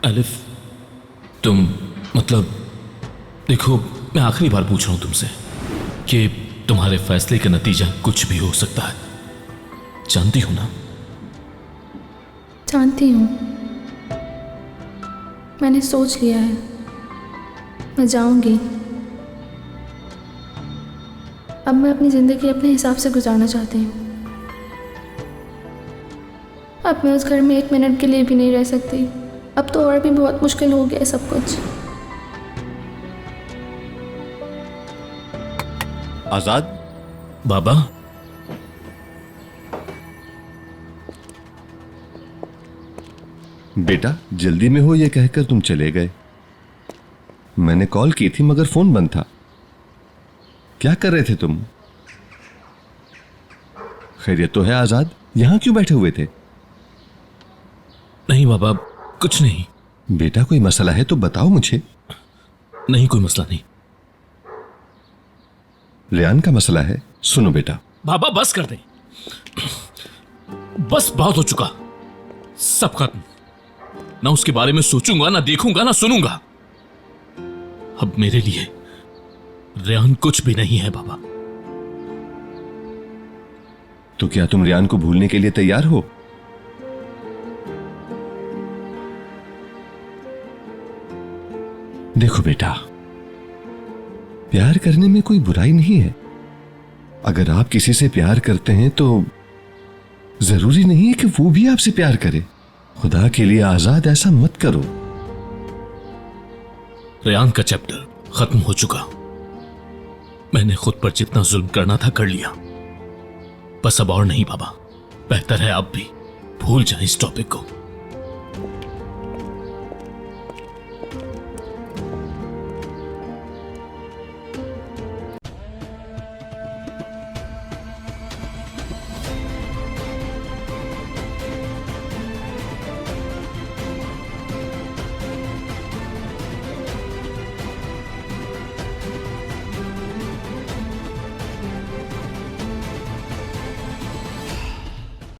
अलिफ, तुम मतलब देखो, मैं आखिरी बार पूछ रहा हूं तुमसे कि तुम्हारे फैसले का नतीजा कुछ भी हो सकता है, जानती हो ना? जानती हूँ, मैंने सोच लिया है, मैं जाऊंगी। अब मैं अपनी ज़िंदगी अपने हिसाब से गुजारना चाहती हूँ। अब मैं उस घर में एक मिनट के लिए भी नहीं रह सकती। अब तो और भी बहुत मुश्किल हो गया है सब कुछ। आजाद। बाबा, बेटा, जल्दी में हो ये कहकर तुम चले गए। मैंने कॉल की थी मगर फोन बंद था। क्या कर रहे थे तुम? खैरियत तो है आजाद? यहां क्यों बैठे हुए थे? नहीं बाबा, कुछ नहीं। बेटा, कोई मसला है तो बताओ मुझे। नहीं, कोई मसला नहीं। रेयान का मसला है? सुनो बेटा। बाबा बस कर दे, बस बहुत हो चुका, सब खत्म। ना उसके बारे में सोचूंगा, ना देखूंगा, ना सुनूंगा। अब मेरे लिए रेयान कुछ भी नहीं है बाबा। तो क्या तुम रेयान को भूलने के लिए तैयार हो? देखो बेटा, प्यार करने में कोई बुराई नहीं है। अगर आप किसी से प्यार करते हैं तो जरूरी नहीं है कि वो भी आपसे प्यार करे। खुदा के लिए आजाद, ऐसा मत करो। रेयान का चैप्टर खत्म हो चुका। मैंने खुद पर जितना जुल्म करना था कर लिया, बस अब और नहीं बाबा। बेहतर है आप भी भूल जाएं इस टॉपिक को।